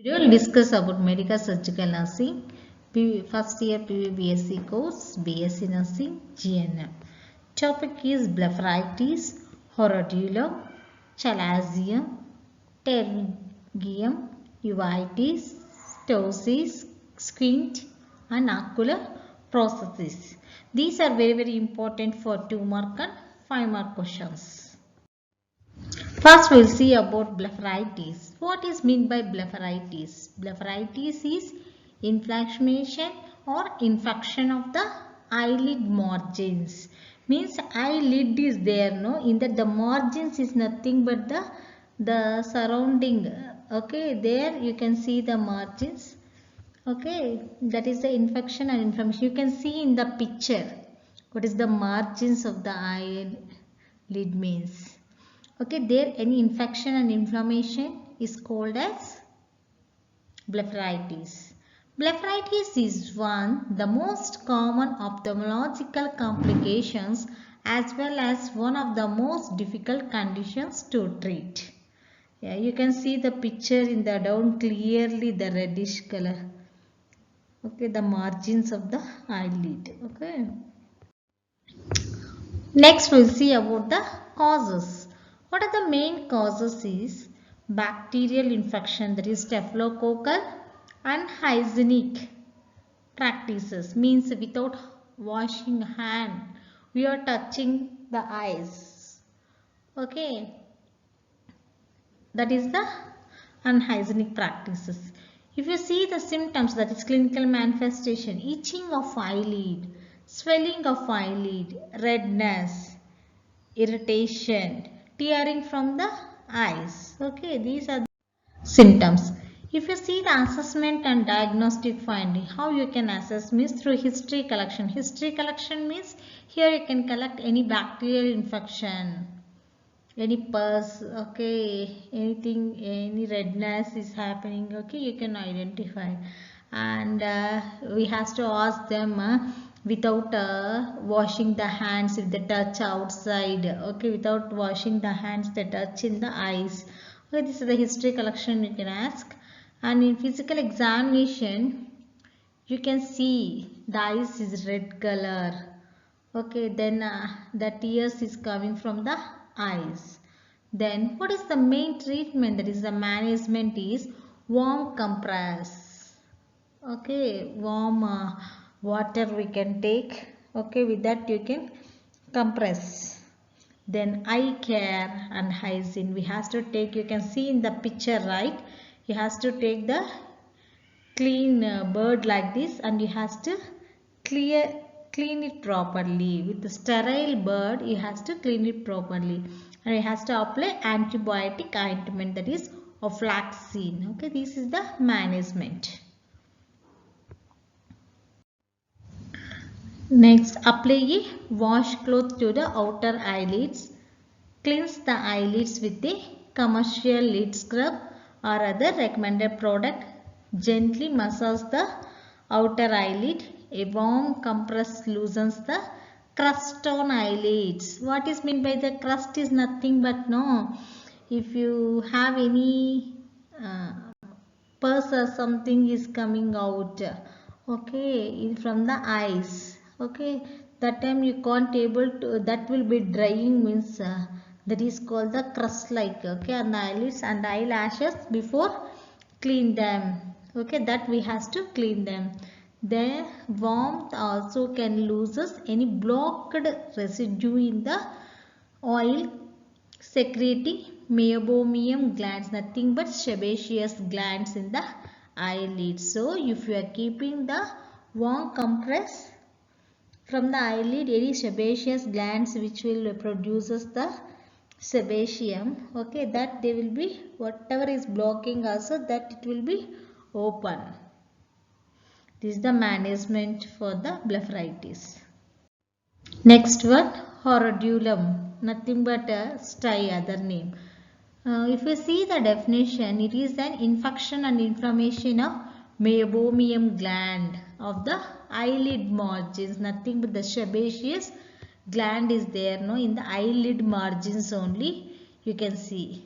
We will discuss about medical surgical nursing, first year PBB.Sc course, B.Sc nursing, GNM. Topic is blepharitis, horrodulum, chalazion, pterygium, uveitis, ptosis, squint, and ocular prosthesis. These are very important for 2 mark and 5 mark questions. First, we'll see about blepharitis. What is meant by blepharitis? Blepharitis is inflammation or infection of the eyelid margins. Means eyelid is there, no? In that the margins is nothing but the surrounding. Okay, there you can see the margins. Okay, that is the infection and inflammation. You can see in the picture what is the margins of the eyelid means. Okay, there any infection and inflammation is called as blepharitis. Blepharitis is the most common ophthalmological complications as well as one of the most difficult conditions to treat. Yeah, you can see the picture in the down clearly the reddish color. Okay, the margins of the eyelid. Okay. Next we'll see about the causes. What are the main causes is bacterial infection, that is staphylococcal, and hygienic practices, means without washing hand we are touching the eyes. Okay, that is the unhygienic practices. If you see the symptoms, that is clinical manifestation, itching of eyelid, swelling of eyelid, redness, irritation, tearing from the eyes. Okay, these are the symptoms. If you see the assessment and diagnostic finding, how you can assess means through history collection. History collection means here you can collect any bacterial infection, any pus, okay, anything, any redness is happening, okay, you can identify. And we have to ask them without washing the hands if they touch outside, okay, without washing the hands they touch in the eyes. Okay, this is the history collection you can ask. And in physical examination you can see the eyes is red color. Okay, then the tears is coming from the eyes. Then what is the main treatment, that is the management is warm compress. Okay, warm water we can take. Okay, with that you can compress. Then eye care and hygiene we have to take, you can see in the picture, right? You have to take the clean bird like this and you have to clean it properly. With the sterile bird you have to clean it properly, and you have to apply antibiotic ointment, that is ofloxacin. Okay, this is the management. Next, apply a washcloth to the outer eyelids. Cleanse the eyelids with a commercial lid scrub or other recommended product. Gently massage the outer eyelid. A warm compress loosens the crust on eyelids. What is meant by the crust is nothing but, no, if you have any pus or something is coming out, okay, from the eyes, okay, that time you can't able to, that will be drying, means that is called the crust like, okay, on the eyelids and eyelashes before clean them. Okay, that we have to clean them. The warmth also can loses any blocked residue in the oil secreting meibomium glands, nothing but sebaceous glands in the eyelid. So if you are keeping the warm compress from the eyelid, any sebaceous glands which will produces the sebaceum, okay, that they will be, whatever is blocking also, that it will be open. This is the management for the blepharitis. Next one, horrodulum, nothing but a sty, other name. If you see the definition, it is an infection and inflammation of meibomium gland of the eyelid margins, nothing but the sebaceous gland is there, no, in the eyelid margins only you can see.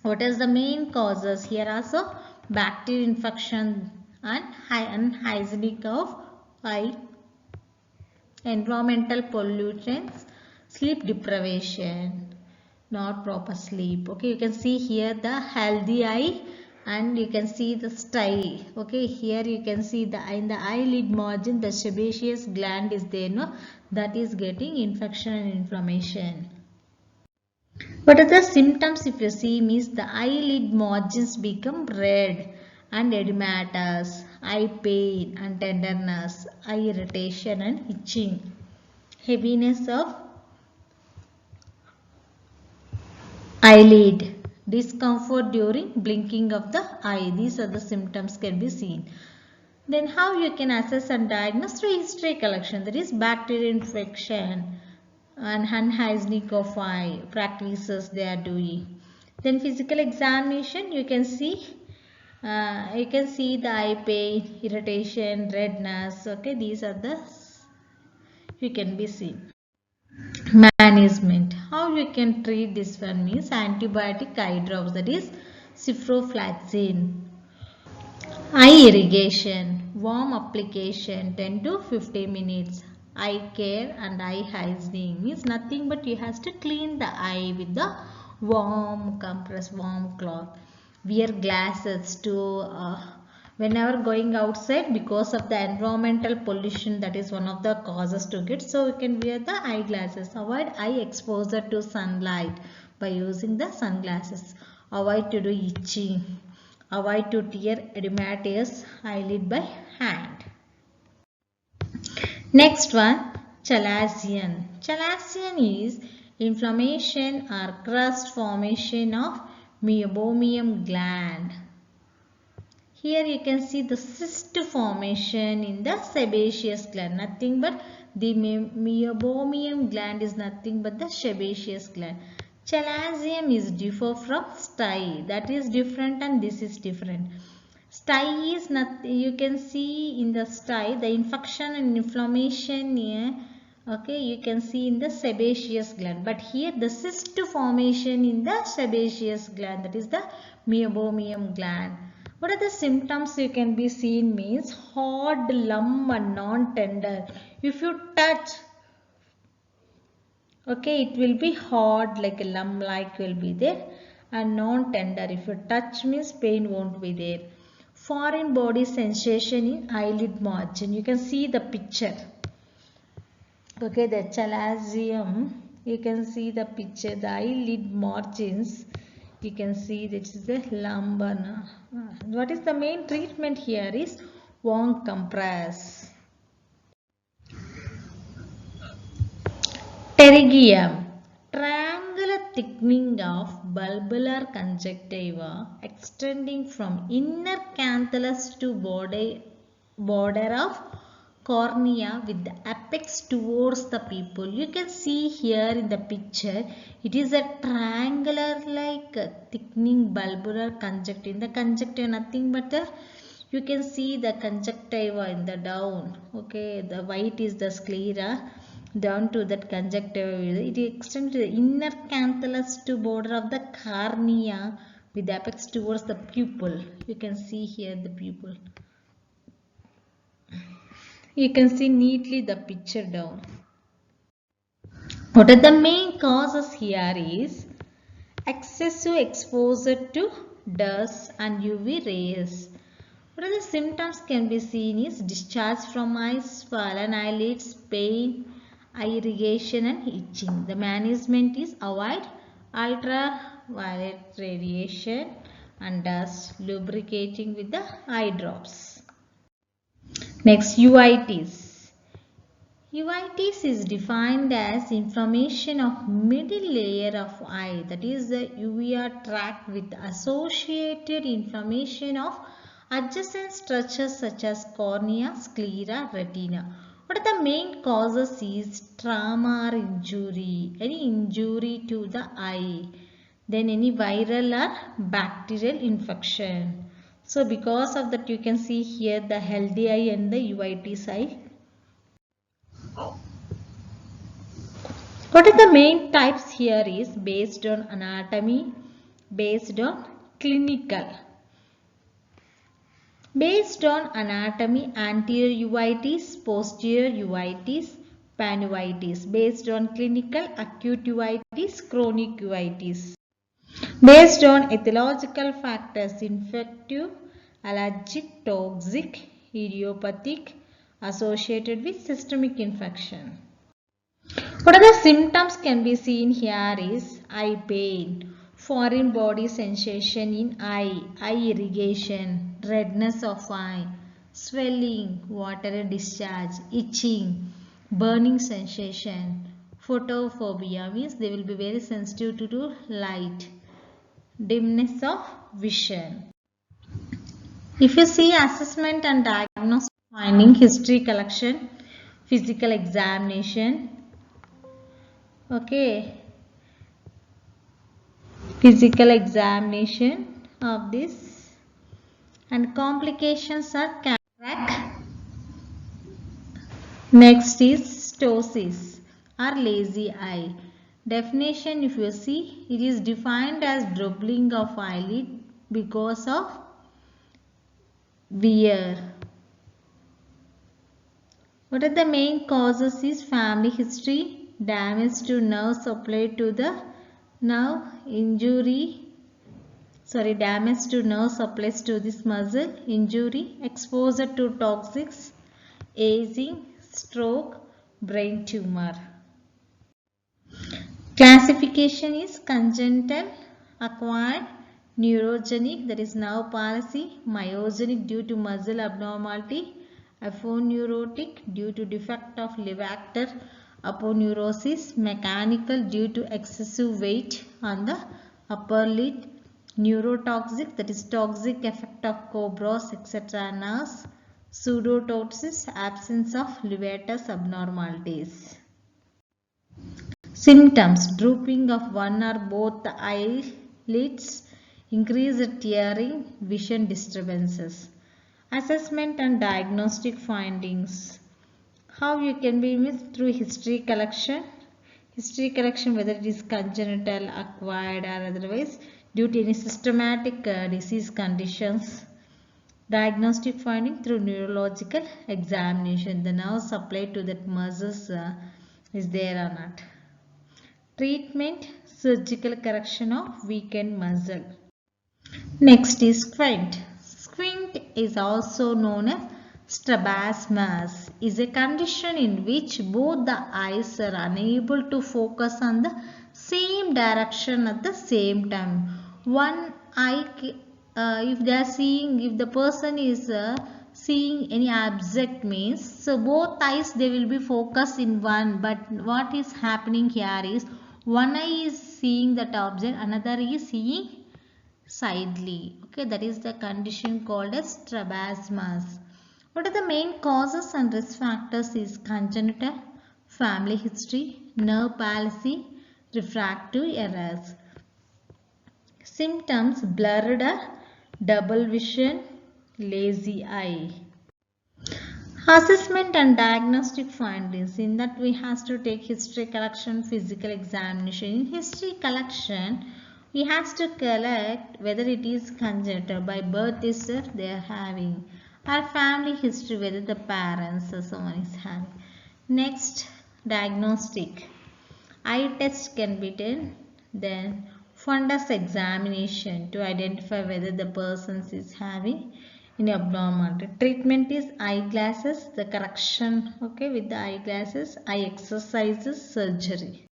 What is the main causes? Here also bacterial infection and unhygienic of eye, environmental pollutants, sleep deprivation, not proper sleep. Okay, you can see here the healthy eye and you can see the style. Okay, here you can see the in the eyelid margin the sebaceous gland is there, no, that is getting infection and inflammation. What are the symptoms if you see means the eyelid margins become red and edematous, eye pain and tenderness, eye irritation and itching, heaviness of eyelid, discomfort during blinking of the eye. These are the symptoms can be seen. Then how you can assess and diagnose through history collection, that is bacterial infection and unhygienic of eye practices they are doing. Then physical examination, you can see the eye pain, irritation, redness. Okay, these are the you can be seen. Management, how you can treat this one means antibiotic eye drops, that is ciprofloxacin. Eye irrigation, warm application 10 to 15 minutes. Eye care and eye hygiene means nothing but you have to clean the eye with the warm cloth. Wear glasses to whenever going outside because of the environmental pollution, that is one of the causes to get. So you can wear the eyeglasses. Avoid eye exposure to sunlight by using the sunglasses. Avoid to do itching. Avoid to tear edematous eyelid by hand. Next one, CHALAZION. CHALAZION is inflammation or crust formation of meibomian gland. Here you can see the cyst formation in the sebaceous gland. Nothing but the meibomian gland is nothing but the sebaceous gland. Chalazion is differ from stye. That is different and this is different. Stye is nothing. You can see in the stye the infection and inflammation here. Okay, you can see in the sebaceous gland. But here the cyst formation in the sebaceous gland. That is the meibomian gland. What are the symptoms you can be seen means hard, lump and non-tender. If you touch, okay, it will be hard like a lump like will be there and non-tender. If you touch means pain won't be there. Foreign body sensation in eyelid margin. You can see the picture. Okay, the chalazion. You can see the picture. The eyelid margins. You can see this is the lump. What is the main treatment here is warm compress. Pterygium, triangular thickening of bulbar conjunctiva extending from inner canthus to border of cornea with the apex towards the pupil. You can see here in the picture, it is a triangular like thickening bulbar conjunctiva. In the conjunctiva nothing but the, you can see the conjunctiva in the down. Okay, the white is the sclera. Down to that conjunctiva, it extends to the inner canthus to border of the cornea with the apex towards the pupil. You can see here the pupil. You can see neatly the picture down. What are the main causes here is excessive exposure to dust and UV rays. What are the symptoms can be seen is discharge from eyes, swollen eyelids, pain, eye irrigation and itching. The management is avoid ultraviolet radiation and dust, lubricating with the eye drops. Next, uveitis. Uveitis is defined as inflammation of middle layer of eye, that is the uvea tract with associated inflammation of adjacent structures such as cornea, sclera, retina. What are the main causes is trauma or injury, any injury to the eye, then any viral or bacterial infection. So because of that you can see here the healthy eye and the uveitis eye. What are the main types here is based on anatomy, based on clinical. Based on anatomy, anterior uveitis, posterior uveitis, panuveitis. Based on clinical, acute uveitis, chronic uveitis. Based on etiological factors, infective, allergic, toxic, idiopathic, associated with systemic infection. What are the symptoms can be seen here is eye pain, foreign body sensation in eye, eye irrigation, redness of eye, swelling, watery discharge, itching, burning sensation. Photophobia means they will be very sensitive to light, dimness of vision. If you see assessment and diagnosis finding, history collection, physical examination, okay, physical examination of this, and complications are cataract. Next is ptosis or lazy eye. Definition, if you see, it is defined as drooping of eyelid because of wear. What are the main causes is family history, damage to nerve supply to the nerve, damage to nerve supplies to this muscle, injury, exposure to toxics, aging, stroke, brain tumor. Classification is congenital, acquired, neurogenic, that is nerve palsy, myogenic due to muscle abnormality, aponeurotic due to defect of levator aponeurosis, mechanical due to excessive weight on the upper lid, neurotoxic, that is toxic effect of cobras etc. nerves, pseudotosis, absence of levator abnormalities. Symptoms: drooping of one or both the eyelids, increased tearing, vision disturbances. Assessment and diagnostic findings. How you can be missed through history collection. History collection, whether it is congenital, acquired or otherwise due to any systematic disease conditions. Diagnostic finding through neurological examination. The nerve supply to that muscles is there or not. Treatment, surgical correction of weakened muscle. Next is squint. Squint is also known as strabismus. Is a condition in which both the eyes are unable to focus on the same direction at the same time. One eye, if the person is seeing any object means, so both eyes they will be focused in one, but what is happening here is one eye is seeing that object, another is seeing sidely. Okay, that is the condition called as strabismus. What are the main causes and risk factors is congenital, family history, nerve palsy, refractive errors. Symptoms: blurred or double vision, lazy eye. Assessment and diagnostic findings. In that we have to take history collection, physical examination. In history collection, we have to collect whether it is congenital, by birth is they are having, or family history, whether the parents or someone is having. Next, diagnostic. Eye test can be done. Then fundus examination to identify whether the person is having any abnormality. Treatment is eyeglasses, the correction, okay, with the eyeglasses, eye exercises, surgery.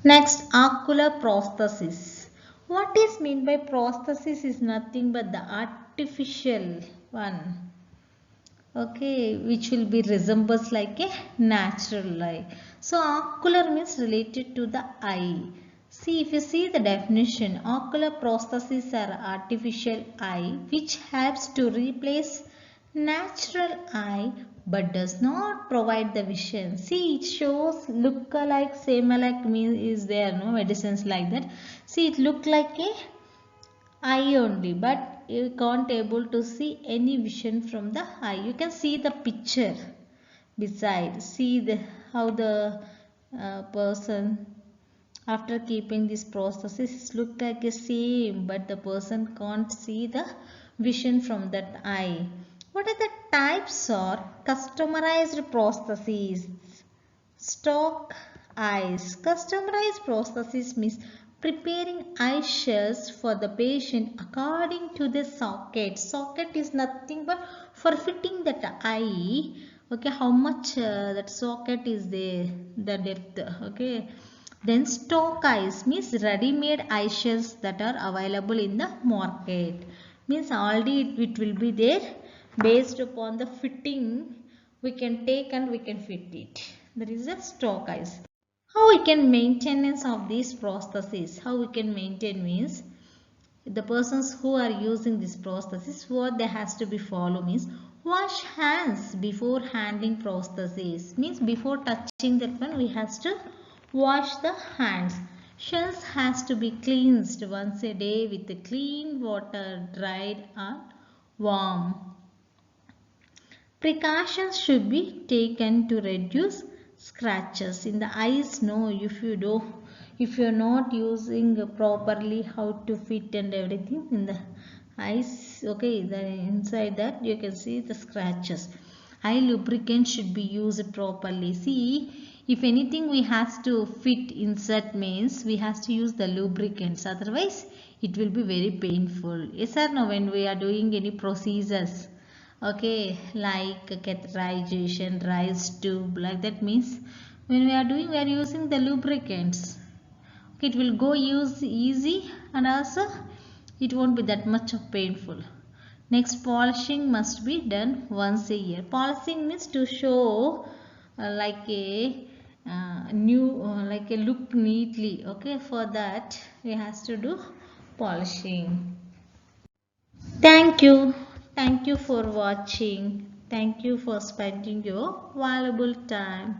Next, ocular prosthesis. What is meant by prosthesis is nothing but the artificial one, okay, which will be resembles like a natural eye. So ocular means related to the eye. See, if you see the definition, ocular prosthesis are artificial eye which helps to replace natural eye but does not provide the vision. See, it shows look alike, same alike means is there, no medicines like that. See, it look like a eye only, but you can't able to see any vision from the eye. You can see the picture beside. See how the person after keeping this prosthesis look like a same, but the person can't see the vision from that eye. What are the types or customized prostheses? Stock eyes. Customized prosthesis means preparing eye shells for the patient according to the socket. Socket is nothing but for fitting that eye. Okay, how much that socket is there, the depth. Okay. Then stock eyes means ready-made eye shells that are available in the market. Means already it will be there based upon the fitting we can take and we can fit it. That is the stock eyes. How we can maintenance of these prostheses? How we can maintain means the persons who are using this prosthesis, what they has to be follow means wash hands before handling prosthesis. Means before touching that one we has to wash the hands. Shells has to be cleansed once a day with the clean water, dried and warm. Precautions should be taken to reduce scratches in the eyes. No, if you're not using properly how to fit and everything in the eyes, okay, the inside that you can see the scratches. Eye lubricant should be used properly. See, if anything we have to fit insert means we have to use the lubricants, otherwise it will be very painful. Yes or no, when we are doing any procedures. Okay, like catheterization, rise tube, like that means when we are using the lubricants. Okay, it will go easy and also it won't be that much of painful. Next, polishing must be done once a year. Polishing means to show like a like a look neatly. Okay, for that we has to do polishing. Thank you. Thank you for watching. Thank you for spending your valuable time.